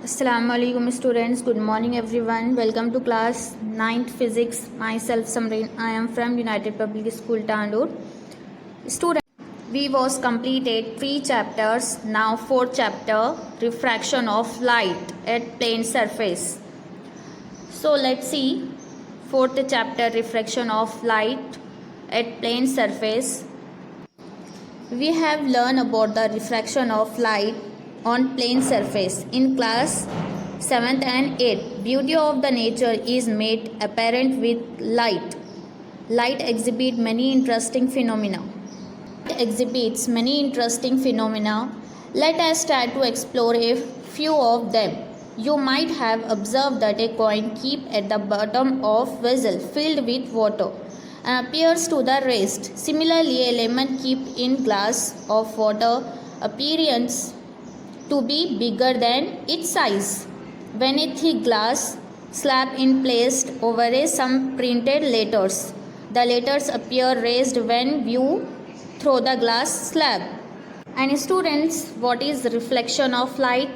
Assalamu alaikum students. Good morning everyone. Welcome to class 9th physics. Myself Samreen. I am from United Public School Tandoor. Students, we was completed 3 chapters. Now 4th chapter, refraction of light at plane surface. So let's see 4th chapter, refraction of light at plane surface. We have learned about the refraction of light on plane surface in class 7th and 8th. Beauty of the nature is made apparent with light. Light exhibits many interesting phenomena. Let us try to explore a few of them. You might have observed that a coin kept at the bottom of vessel filled with water and appears to the rest. Similarly, a lemon kept in glass of water appears to be bigger than its size when a thick glass slab is placed over some printed letters. The letters appear raised when viewed through the glass slab. And students, what is reflection of light?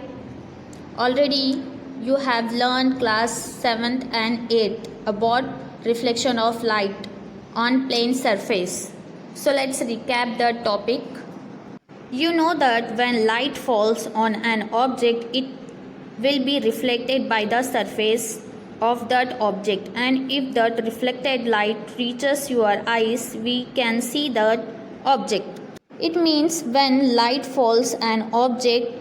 Already you have learned class 7th and 8th about reflection of light on plane surface. So let's recap the topic. You know that when light falls on an object, it will be reflected by the surface of that object, and if that reflected light reaches your eyes, we can see that object. It means when light falls, an object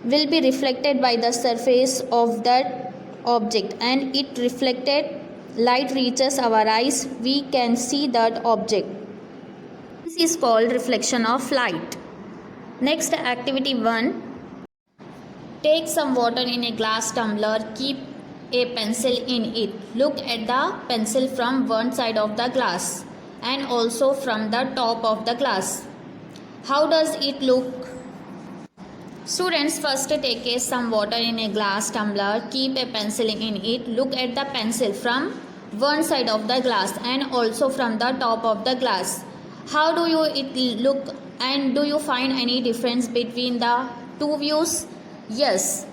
will be reflected by the surface of that object, and it reflected light reaches our eyes, we can see that object. This is called reflection of light. Next, activity 1. Take some water in a glass tumbler. Keep a pencil in it. Look at the pencil from one side of the glass and also from the top of the glass. How does it look? Students, first take some water in a glass tumbler. Keep a pencil in it. Look at the pencil from one side of the glass and also from the top of the glass. How do it look? And do you find any difference between the two views? Yes.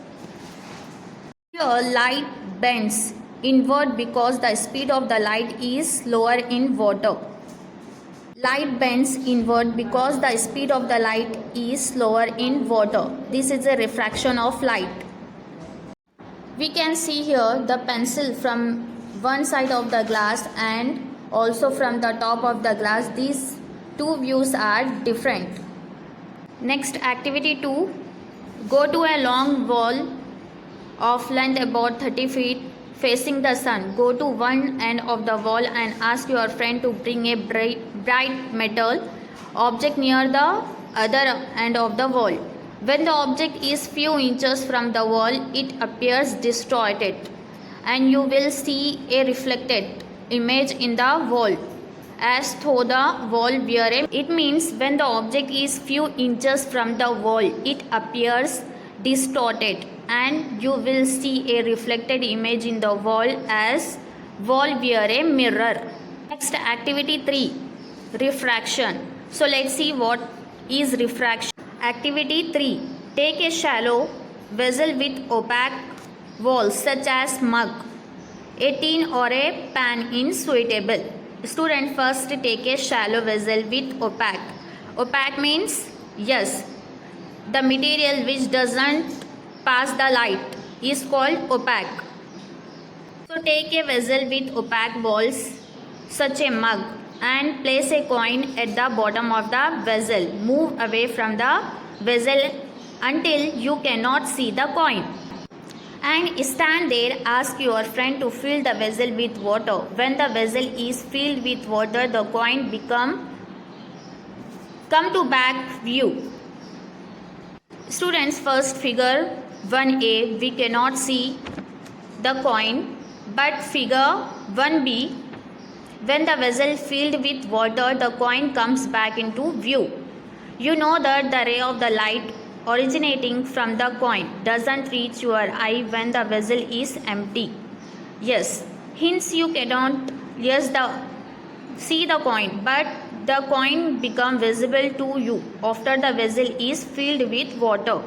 Here light bends inward because the speed of the light is lower in water. Light bends inward because the speed of the light is slower in water. This is a refraction of light. We can see here the pencil from one side of the glass and also from the top of the glass. These two views are different. Next, activity 2. Go to a long wall of length about 30 feet facing the sun. Go to one end of the wall and ask your friend to bring a bright metal object near the other end of the wall. When the object is few inches from the wall, it appears distorted and you will see a reflected image in the wall as though the wall were a. It means when the object is few inches from the wall, it appears distorted and you will see a reflected image in the wall as wall were a mirror. Next, activity 3. Refraction. So let's see what is refraction. Activity 3. Take a shallow vessel with opaque walls such as mug, a tin or a pan is suitable. Student, first take a shallow vessel with opaque. Opaque means, yes, the material which doesn't pass the light is called opaque. So take a vessel with opaque walls such a mug and place a coin at the bottom of the vessel. Move away from the vessel until you cannot see the coin. And stand there, ask your friend to fill the vessel with water. When the vessel is filled with water, the coin come to back view. Students, first figure 1a, we cannot see the coin, but figure 1b, when the vessel filled with water, the coin comes back into view. You know that the ray of the light originating from the coin doesn't reach your eye when the vessel is empty. Yes, hence you cannot see the coin, but the coin become visible to you after the vessel is filled with water.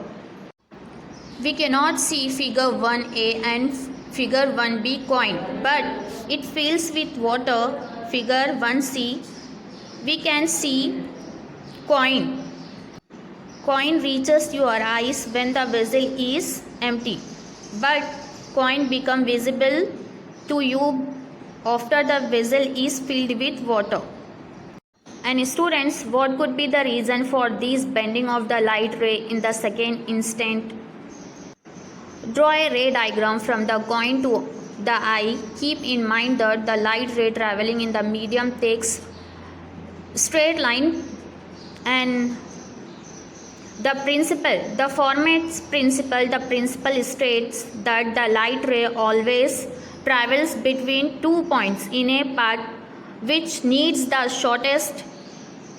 We cannot see figure 1a and figure 1b coin, but it fills with water. Figure 1c, we can see coin. Coin reaches your eyes when the vessel is empty, but coin become visible to you after the vessel is filled with water. And students, what could be the reason for this bending of the light ray in the second instant? Draw a ray diagram from the coin to the eye. Keep in mind that the light ray traveling in the medium takes straight line, and the Fermat's principle states that the light ray always travels between 2 points in a path which needs the shortest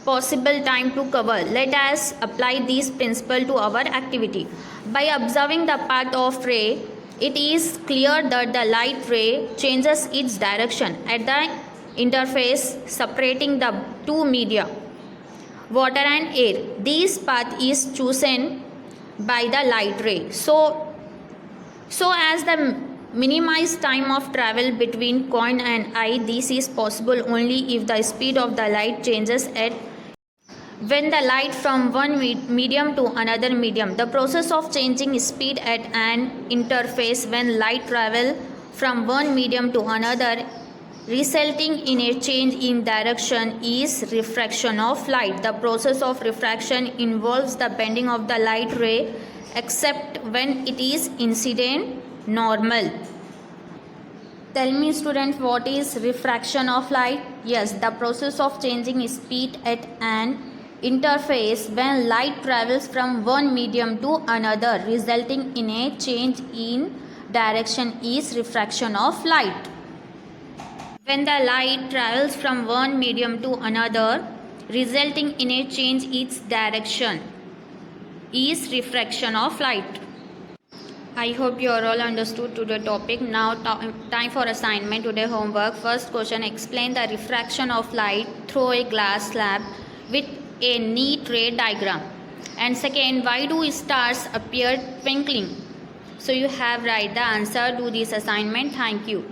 possible time to cover. Let us apply this principle to our activity. By observing the path of ray, it is clear that the light ray changes its direction at the interface separating the two media, water and air. This path is chosen by the light ray so as the minimized time of travel between coin and eye. This is possible only if the speed of the light changes at when the light from one medium to another medium. The process of changing speed at an interface when light travel from one medium to another, resulting in a change in direction, is refraction of light. The process of refraction involves the bending of the light ray except when it is incident normal. Tell me students, what is refraction of light? Yes, the process of changing speed at an interface when light travels from one medium to another, resulting in a change in direction, is refraction of light. When the light travels from one medium to another, resulting in a change its direction, is refraction of light. I hope you are all understood to the topic. Now time for assignment. Today homework. First question, explain the refraction of light through a glass slab with a neat ray diagram. And second, why do stars appear twinkling? So you have write the answer to this assignment. Thank you.